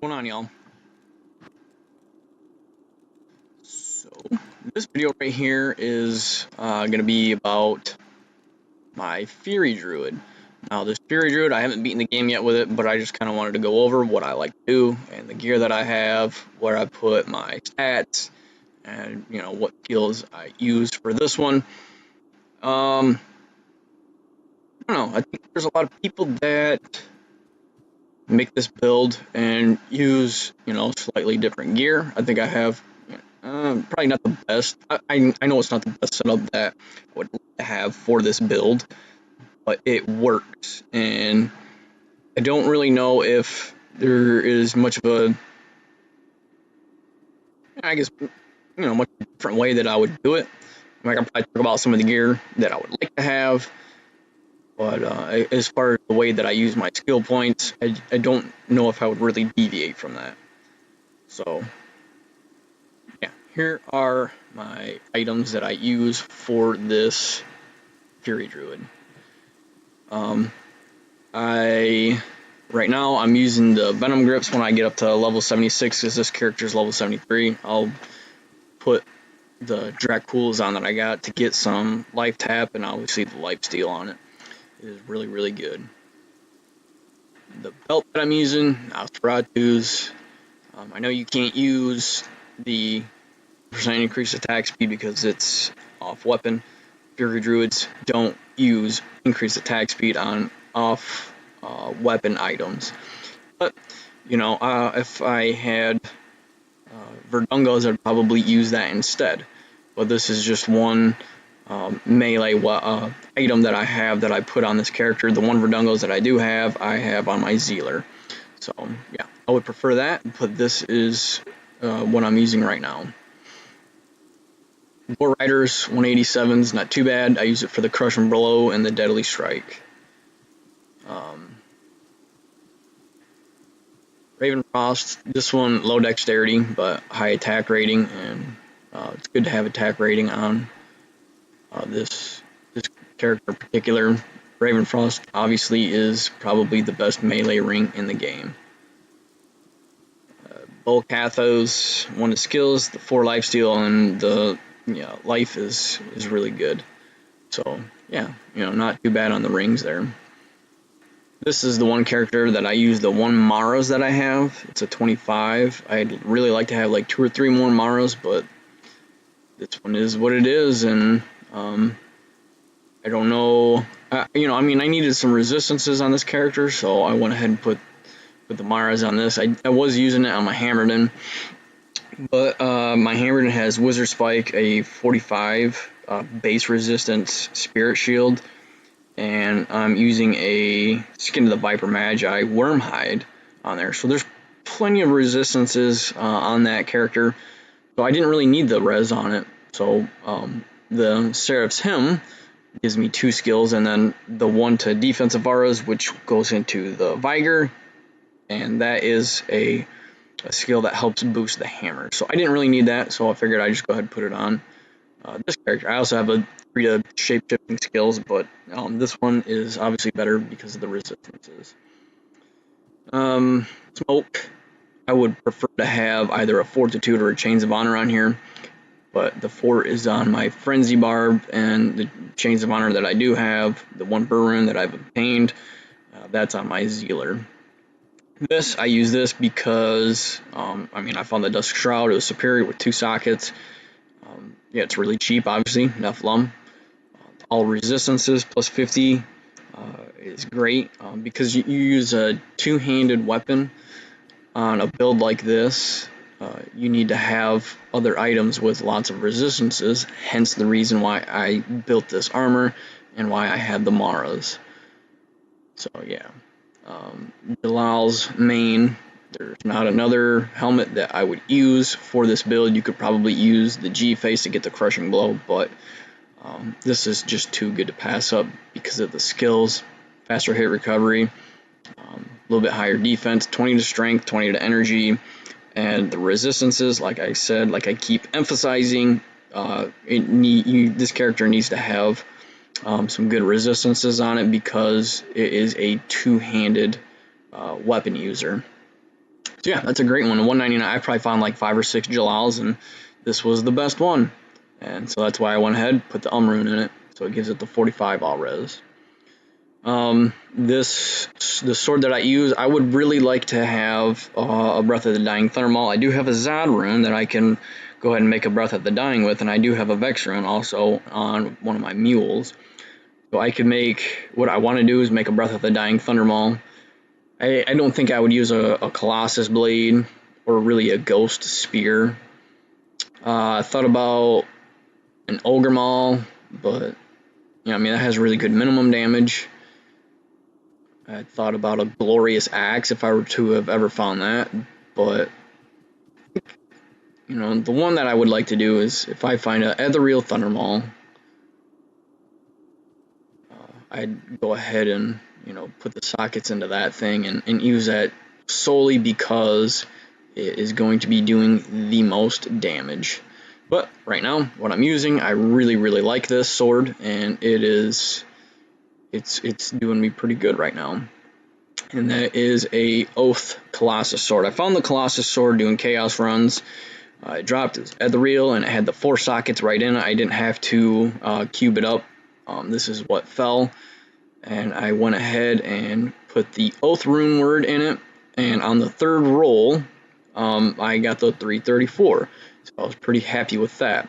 What's going on, y'all? So this video right here is going to be about my Fury Druid. Now this Fury Druid, I haven't beaten the game yet with it, but I just kind of wanted to go over what I like to do and the gear that I have, where I put my stats, and what skills I use for this one. I don't know. I think there's a lot of people that make this build and use slightly different gear. I think I have probably not the best. I know it's not the best setup that I would like to have for this build, but it works, and I don't really know if there is much of a, I guess, much different way that I would do it. I can probably talk about some of the gear that I would like to have, but as far as the way that I use my skill points, I don't know if I would really deviate from that. So yeah, here are my items that I use for this Fury Druid. Right now I'm using the Venom Grips when I get up to level 76, because this character is level 73. I'll put the Dracools on that I got to get some life tap, and obviously the life steal on it is really, really good. The belt that I'm using, Nosferatu's. I know you can't use the percent increased attack speed because it's off weapon. Fury Druids don't use increased attack speed on off weapon items. But, if I had Verdungos, I'd probably use that instead. But this is just one melee item that I have that I put on this character. The one Verdungos that I do have, I have on my Zealer. So, yeah, I would prefer that, but this is what I'm using right now. War Riders 187's not too bad. I use it for the Crush and Blow and the Deadly Strike. Ravenfrost, this one low dexterity but high attack rating, and it's good to have attack rating on this character in particular. Ravenfrost obviously is probably the best melee ring in the game. Bull Cathos, one of the skills, the 4 lifesteal, and the life is really good. So yeah, not too bad on the rings there. This is the one character that I use, the one Maras that I have. It's a 25. I'd really like to have like 2 or 3 more Maras, but this one is what it is, and I don't know. I needed some resistances on this character, so I went ahead and put the Maras on this. I was using it on my Hammerden, but my Hammerden has Wizard Spike, a 45 base resistance Spirit Shield, and I'm using a Skin of the Viper Magi Wormhide on there. So there's plenty of resistances on that character, so I didn't really need the res on it. So the Seraph's Hymn gives me 2 skills, and then the 1 to defensive auras, which goes into the Vigor, and that is a skill that helps boost the hammer. So I didn't really need that, so I figured I'd just go ahead and put it on this character. I also have a 3 to shape-shifting skills, but this one is obviously better because of the resistances. Smoke, I would prefer to have either a Fortitude or a Chains of Honor on here, but the 4 is on my Frenzy Barb, and the Chains of Honor that I do have, the 1 Burn that I've obtained, that's on my Zealer. I use this because, I found the Dusk Shroud. It was superior with 2 sockets. Yeah, it's really cheap, obviously, Nephilim. All resistances, plus 50 is great, because you use a 2-handed weapon on a build like this. You need to have other items with lots of resistances, hence the reason why I built this armor and why I had the Maras. So, yeah. Jalal's main, there's not another helmet that I would use for this build. You could probably use the G-Face to get the Crushing Blow, but this is just too good to pass up because of the skills. Faster hit recovery, a little bit higher defense, 20 to strength, 20 to energy, and the resistances, like I said, like I keep emphasizing, this character needs to have some good resistances on it because it is a 2-handed weapon user. So yeah, that's a great one. 199. I probably found like 5 or 6 Jalals, and this was the best one. And so that's why I went ahead, put the rune in it, so it gives it the 45 all res. The sword that I use, I would really like to have a Breath of the Dying Thundermaul. I do have a Zod rune that I can go ahead and make a Breath of the Dying with, and I do have a Vex rune also on one of my mules. So I could make, what I want to do is make a Breath of the Dying Thundermaul. I don't think I would use a Colossus Blade or really a Ghost Spear. I thought about an Ogre Maul, but I mean, that has really good minimum damage. I thought about a Glorious Axe if I were to have ever found that, but the one that I would like to do is if I find a Ethereal Thundermaul, I'd go ahead and put the sockets into that thing and use that solely because it is going to be doing the most damage. But right now, what I'm using, I really, really like this sword, and it's doing me pretty good right now. And that is a Oath Colossus sword. I found the Colossus sword doing chaos runs. I dropped it at the reel, and it had the 4 sockets right in it. I didn't have to cube it up. This is what fell, and I went ahead and put the Oath rune word in it. And on the 3rd roll, I got the 334. So I was pretty happy with that.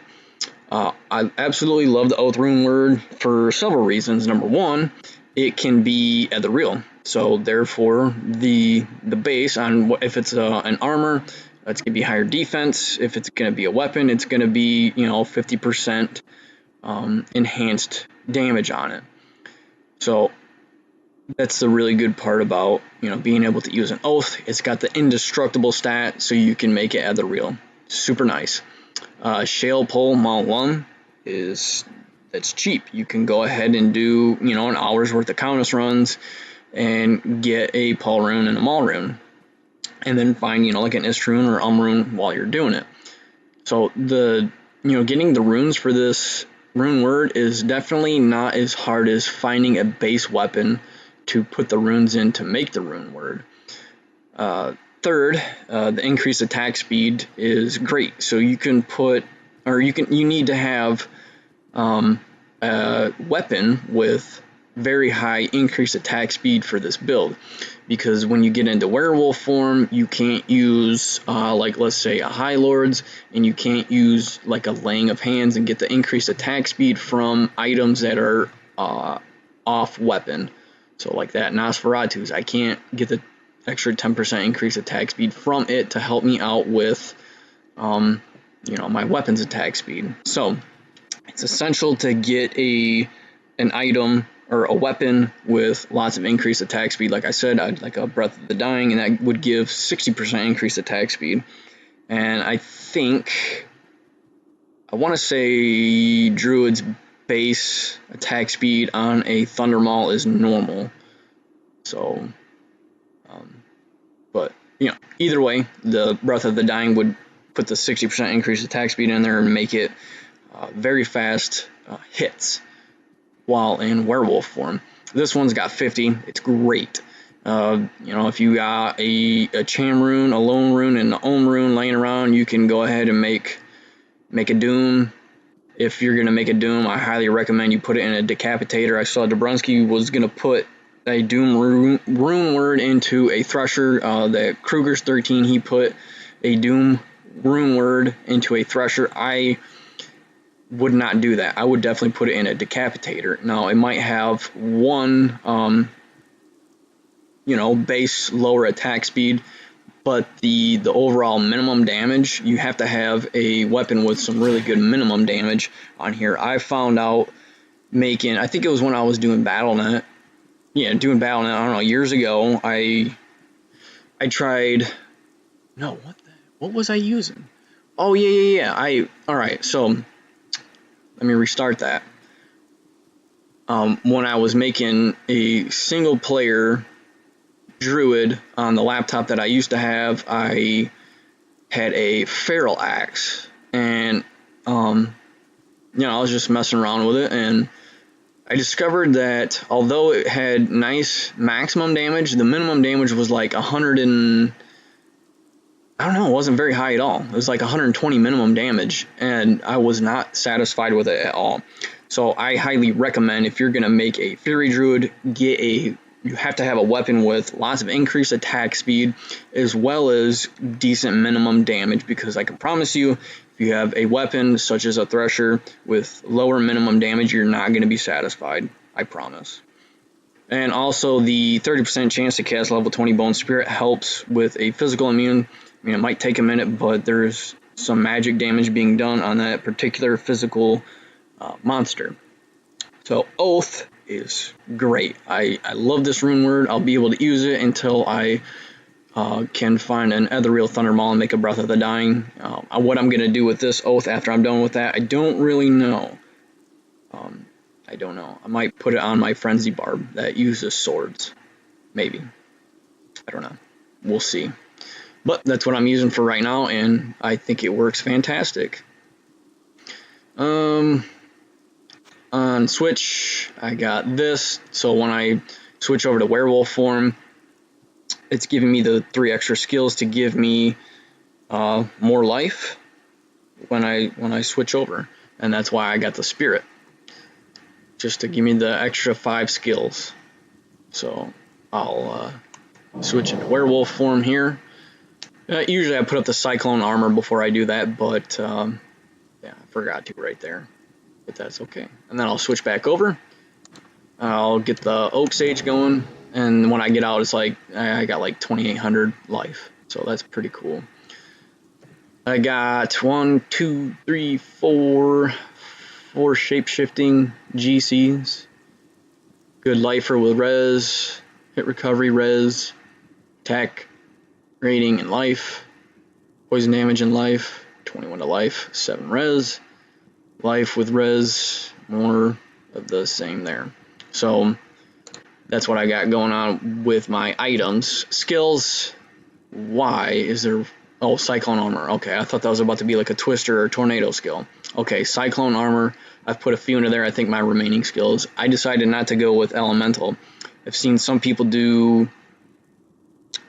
I absolutely love the Oath rune word for several reasons. Number one, it can be at the reel. So therefore, the base on if it's an armor, that's going to be higher defense. If it's going to be a weapon, it's going to be 50% enhanced damage on it. So that's the really good part about being able to use an Oath. It's got the indestructible stat, so you can make it at the reel. Super nice. Shale Pole Mount 1 that's cheap. You can go ahead and do an hour's worth of Countess runs and get a Paul rune and a Maul rune, and then find like an Ist rune or rune while you're doing it. So the getting the runes for this rune word is definitely not as hard as finding a base weapon to put the runes in to make the rune word. Third, the increased attack speed is great. So you can put, or you need to have a weapon with very high increased attack speed for this build, because when you get into werewolf form, you can't use like let's say a High Lords, and you can't use like a Laying of Hands and get the increased attack speed from items that are off weapon. So like that Nosferatu's, I can't get the extra 10% increased attack speed from it to help me out with my weapons attack speed. So it's essential to get an item or a weapon with lots of increased attack speed. Like I said, I'd like a Breath of the Dying, and that would give 60% increased attack speed. And I want to say Druid's base attack speed on a Thundermaul is normal. So, but either way, the Breath of the Dying would put the 60% increased attack speed in there and make it very fast hits while in werewolf form. This one's got 50. It's great. If you got a Cham rune, a Lone rune, and an Ohm rune laying around, you can go ahead and make a Doom. If you're gonna make a Doom, I highly recommend you put it in a Decapitator. I saw Dabrunski was gonna put a Doom rune word into a Thresher. The Kruger's 13, he put a Doom rune word into a Thresher. I would not do that. I would definitely put it in a Decapitator. Now, it might have one, base lower attack speed, but the overall minimum damage, you have to have a weapon with some really good minimum damage on here. I found out I think it was when I was doing BattleNet. Yeah, doing BattleNet, I don't know, years ago, I tried, no, what was I using? Oh, yeah. Alright, so, let me restart that. When I was making a single player Druid on the laptop that I used to have, I had a Feral Axe, and I was just messing around with it, and I discovered that although it had nice maximum damage, the minimum damage was like 100 and I don't know, it wasn't very high at all. It was like 120 minimum damage, and I was not satisfied with it at all. So I highly recommend, if you're going to make a Fury Druid, you have to have a weapon with lots of increased attack speed as well as decent minimum damage, because I can promise you, if you have a weapon such as a Thresher with lower minimum damage, you're not going to be satisfied. I promise. And also the 30% chance to cast level 20 Bone Spirit helps with a physical immune. I mean, it might take a minute, but there's some magic damage being done on that particular physical monster. So Oath is great. I love this rune word. I'll be able to use it until I can find an Ethereal Thunder Maul and make a Breath of the Dying. What I'm going to do with this Oath after I'm done with that, I don't really know. I don't know. I might put it on my Frenzy Barb that uses swords. Maybe. I don't know. We'll see. But that's what I'm using for right now, and I think it works fantastic. On Switch, I got this. So when I switch over to werewolf form, it's giving me the 3 extra skills to give me more life when I switch over, and that's why I got the spirit, just to give me the extra 5 skills. So I'll switch into werewolf form here. Usually I put up the cyclone armor before I do that, but yeah, I forgot to right there. But that's okay. And then I'll switch back over. I'll get the Oak Sage going, and when I get out, it's like I got like 2,800 life, so that's pretty cool. I got 4 shape-shifting GCs. Good lifer with res, hit recovery, res, attack rating and life, poison damage and life, 21 to life, 7 res, life with res, more of the same there. So that's what I got going on with my items. Skills, why is there, oh, Cyclone Armor. Okay, I thought that was about to be like a Twister or Tornado skill. Okay, Cyclone Armor, I've put a few into there. I think my remaining skills, I decided not to go with Elemental. I've seen some people do,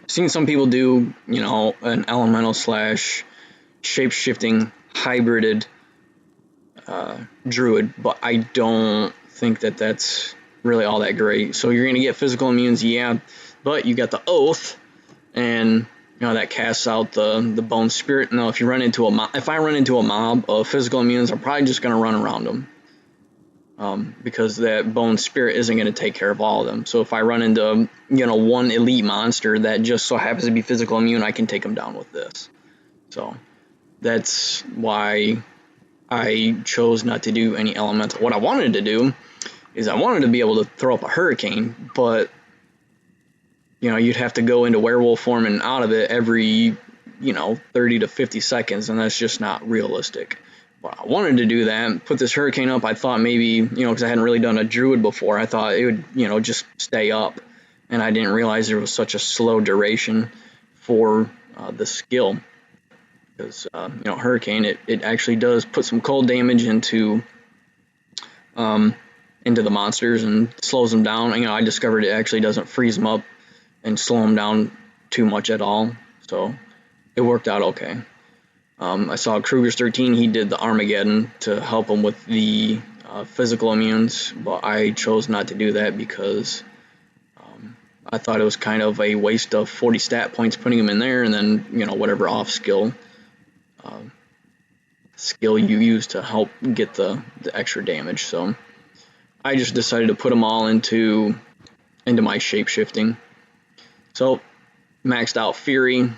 you know, an elemental slash shape-shifting hybrided druid, but I don't think that that's really all that great. So you're going to get physical immunes, yeah, but you got the Oath, and you know that casts out the Bone Spirit. Now, if I run into a mob of physical immunes, I'm probably just going to run around them. Because that Bone Spirit isn't going to take care of all of them. So if I run into, you know, one elite monster that just so happens to be physical immune, I can take them down with this. So that's why I chose not to do any elemental. What I wanted to do is I wanted to be able to throw up a hurricane, but you know, you'd have to go into werewolf form and out of it every, you know, 30 to 50 seconds, and that's just not realistic. But I wanted to do that, put this hurricane up. I thought maybe, you know, because I hadn't really done a druid before, I thought it would, you know, just stay up. And I didn't realize there was such a slow duration for the skill. Because, you know, hurricane, it actually does put some cold damage into the monsters and slows them down. You know, I discovered it actually doesn't freeze them up and slow them down too much at all. So it worked out okay. I saw Kruger's 13, he did the Armageddon to help him with the physical immunes, but I chose not to do that because I thought it was kind of a waste of 40 stat points putting him in there, and then, you know, whatever off skill you use to help get the extra damage. So I just decided to put them all into my shape-shifting. So maxed out Fury,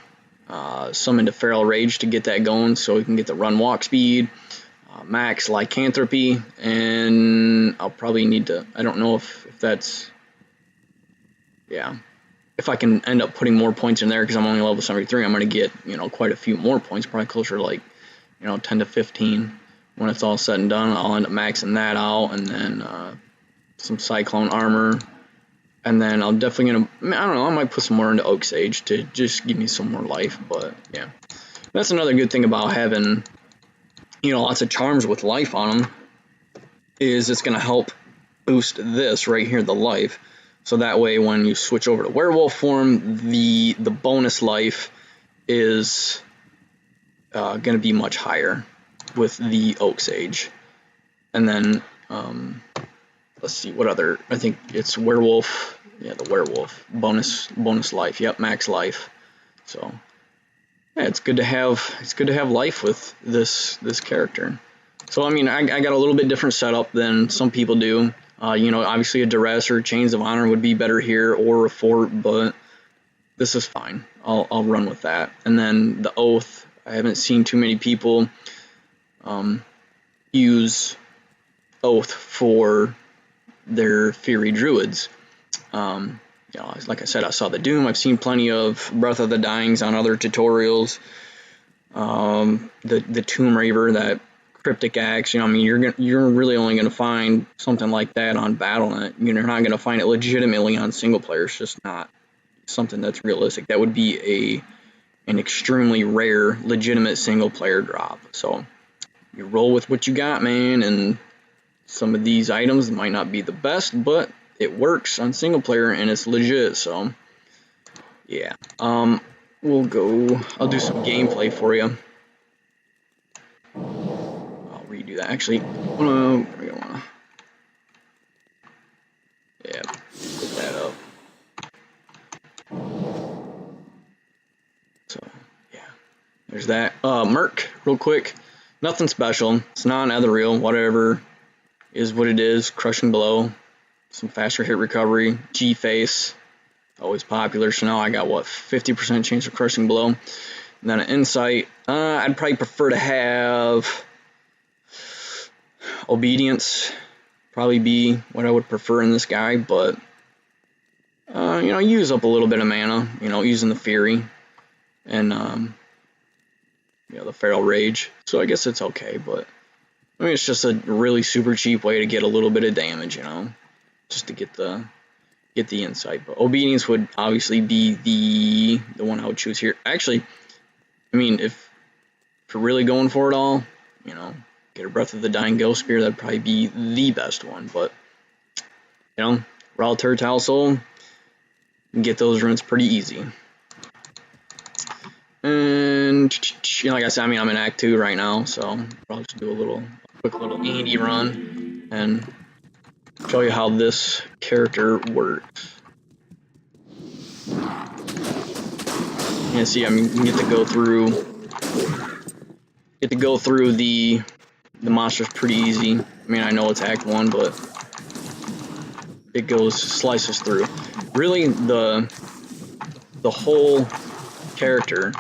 summoned a Feral Rage to get that going so we can get the run walk speed, max Lycanthropy, and I'll probably need to, I don't know if that's, yeah, if I can end up putting more points in there because I'm only level 73, I'm going to get, you know, quite a few more points, probably closer to like, you know, 10 to 15 when it's all said and done. I'll end up maxing that out, and then some Cyclone Armor. And then I'll definitely I don't know, I might put some more into Oak Sage to just give me some more life, but yeah. That's another good thing about having, you know, lots of charms with life on them, is it's going to help boost this right here, the life. So that way when you switch over to werewolf form, the bonus life is going to be much higher with the Oak Sage. And then, let's see, what other, I think it's Werewolf, yeah, the Werewolf, bonus life, yep, max life. So, yeah, it's good to have life with this character. So, I mean, I got a little bit different setup than some people do. You know, obviously a Duress or Chains of Honor would be better here, or a Fort, but this is fine. I'll run with that. And then the Oath, I haven't seen too many people use Oath for their Fury Druids. You know, like I said, I saw the Doom. I've seen plenty of Breath of the Dyings on other tutorials. The Tomb Raver, that Cryptic Axe. You know, I mean, you're really only going to find something like that on Battle.net. You're not going to find it legitimately on single player. It's just not something that's realistic. That would be an extremely rare, legitimate single player drop. So you roll with what you got, man. And some of these items might not be the best, but it works on single player and it's legit. So yeah, we'll go. I'll do some gameplay for you. I'll redo that. Actually, yeah, put that up. So yeah, there's that. Merc, real quick. Nothing special. It's non-ethereal. Whatever is what it is. Crushing Blow, some faster hit recovery. G-Face, always popular. So now I got what, 50% chance of Crushing Blow. And then an Insight. I'd probably prefer to have Obedience. Probably be what I would prefer in this guy, but you know, use up a little bit of mana. You know, using the Fury and you know, the Feral Rage. So I guess it's okay, but I mean, it's just a really super cheap way to get a little bit of damage, you know, just to get the Insight. But Obedience would obviously be the one I would choose here. Actually, I mean, if you're really going for it all, you know, get a Breath of the Dying Ghost Spear, that'd probably be the best one. But you know, Raw Turtile Soul, you can get those runes pretty easy. And you know, like I said, I mean, I'm in Act 2 right now, so I'll probably just do a quick little indie run and show you how this character works. You see, I mean, you get to go through the monsters pretty easy. I mean, I know it's Act 1, but it slices through. Really, the whole character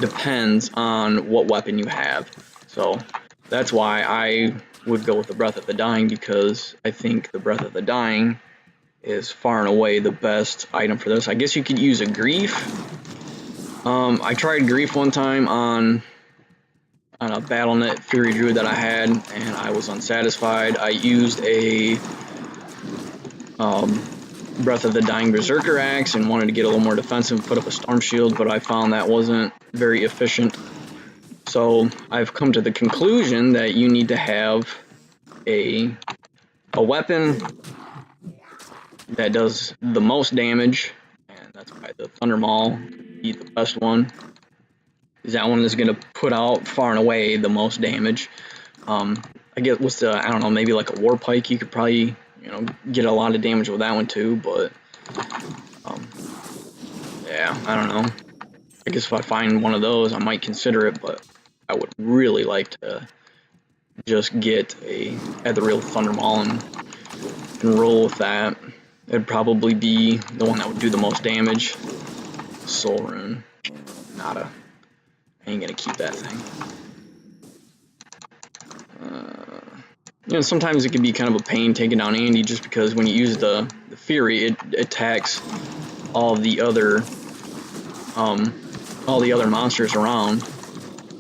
depends on what weapon you have. So that's why I would go with the Breath of the Dying, because I think the Breath of the Dying is far and away the best item for this. I guess you could use a Grief. I tried Grief one time on a Battle.net Fury Druid that I had, and I was unsatisfied. I used a Breath of the Dying Berserker Axe and wanted to get a little more defensive, put up a Storm Shield, but I found that wasn't very efficient. So I've come to the conclusion that you need to have a weapon that does the most damage, and that's why the Thunder Maul would be the best one. Is that one is going to put out far and away the most damage. I guess I don't know, maybe like a War Pike, you could probably, you know, get a lot of damage with that one too, but yeah, I don't know. I guess if I find one of those, I might consider it, but I would really like to just get a Ethereal Thunder Maul and roll with that. It'd probably be the one that would do the most damage. Soul Rune. Nada. I ain't gonna keep that thing. You know, sometimes it can be kind of a pain taking down Andy, just because when you use the Fury, it attacks all the other monsters around,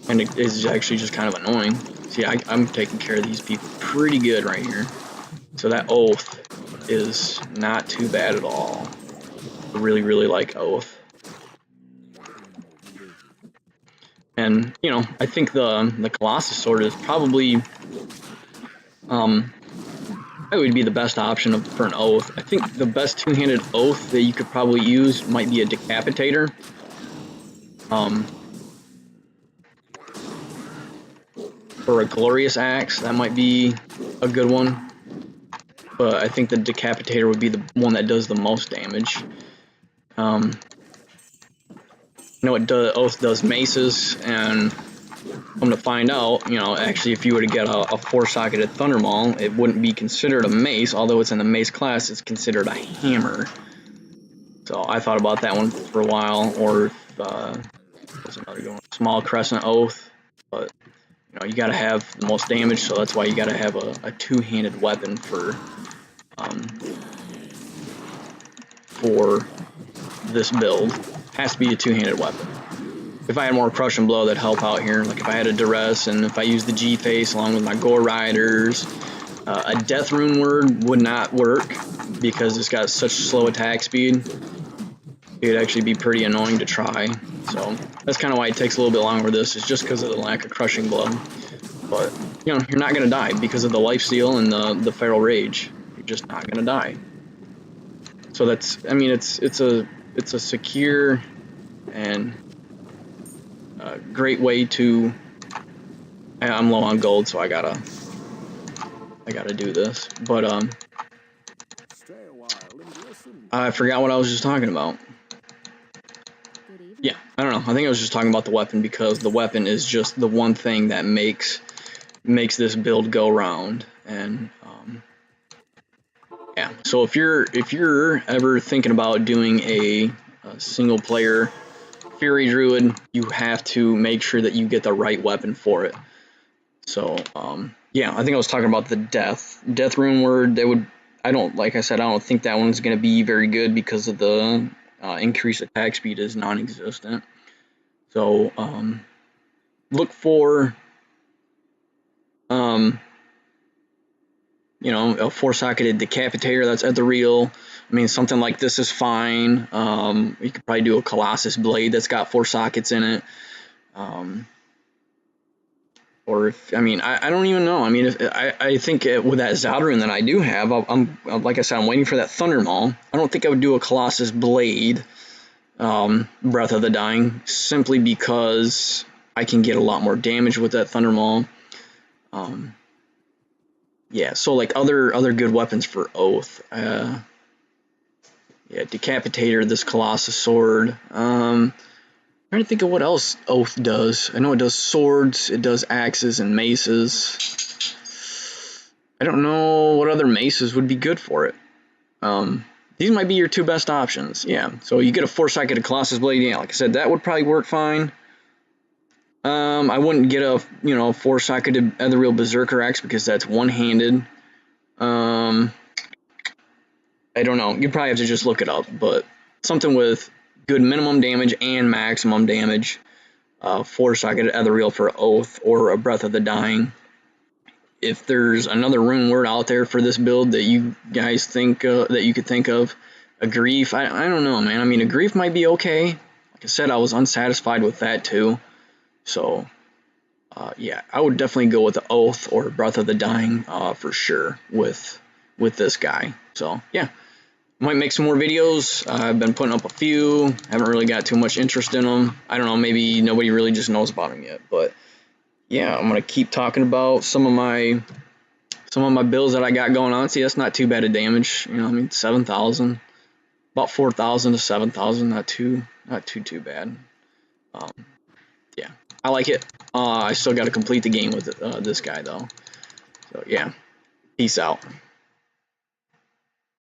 and it is actually just kind of annoying. See, I'm taking care of these people pretty good right here. So that Oath is not too bad at all. I really, really like Oath. And, you know, I think the Colossus Sword is probably, it would be the best option for an Oath. I think the best two-handed Oath that you could probably use might be a Decapitator. or a glorious axe, that might be a good one. But I think the decapitator would be the one that does the most damage. I know Oath does maces, and I'm to find out, you know, actually if you were to get a 4-socketed Thunder Maul, it wouldn't be considered a mace, although it's in the mace class, it's considered a hammer. So I thought about that one for a while, or what's another good one? Small Crescent Oath, but you know, you gotta have the most damage, so that's why you gotta have a two-handed weapon for this build. Has to be a two-handed weapon. If I had more Crush and Blow, that'd help out here. Like if I had a Duress, and if I used the G-Face along with my Gore Riders, a Death Rune Word would not work because it's got such slow attack speed. It would actually be pretty annoying to try. So that's kind of why it takes a little bit longer with this, is just because of the lack of Crushing Blow. But you know, you're not gonna die because of the Lifesteal and the Feral Rage. You're just not gonna die. So that's, I mean, it's a secure and great way to. I'm low on gold, so I gotta do this. But I forgot what I was just talking about. Yeah, I don't know. I think I was just talking about the weapon, because the weapon is just the one thing that makes this build go round. And yeah, so if you're ever thinking about doing a single player Fury Druid, you have to make sure that you get the right weapon for it. So yeah, I think I was talking about the Death Rune Word. Like I said, I don't think that one's going to be very good because of the increased attack speed is non-existent. So look for you know, a 4-socketed Decapitator that's at the real. I mean, something like this is fine. You could probably do a Colossus Blade that's got 4 sockets in it. Or if, I mean, I don't even know. I mean, I think with that Zaldrun that I do have, I'm like I said, I'm waiting for that Thunder Maul. I don't think I would do a Colossus Blade, Breath of the Dying, simply because I can get a lot more damage with that Thunder Maul. Yeah, so like other good weapons for Oath. Yeah, Decapitator, this Colossus Sword. I'm trying to think of what else Oath does. I know it does swords, it does axes and maces. I don't know what other maces would be good for it. These might be your 2 best options. Yeah, so you get a 4-socketed Colossus Blade. Yeah, like I said, that would probably work fine. I wouldn't get a 4-socketed Ethereal Berserker Axe because that's one-handed. I don't know. You'd probably have to just look it up, but something with good minimum damage and maximum damage. 4-socketed Ethereal for Oath, or a Breath of the Dying. If there's another rune word out there for this build that you guys think that you could think of, a Grief. I don't know, man. I mean, a Grief might be okay. Like I said, I was unsatisfied with that too. So yeah, I would definitely go with the Oath or Breath of the Dying for sure with this guy. So yeah, might make some more videos. I've been putting up a few. Haven't really got too much interest in them. I don't know, maybe nobody really just knows about them yet. But yeah, I'm gonna keep talking about some of my builds that I got going on. See, that's not too bad of damage. You know, I mean, 7,000, about 4,000 to 7,000. Not too bad. Yeah, I like it. I still got to complete the game with this guy though. So yeah, peace out.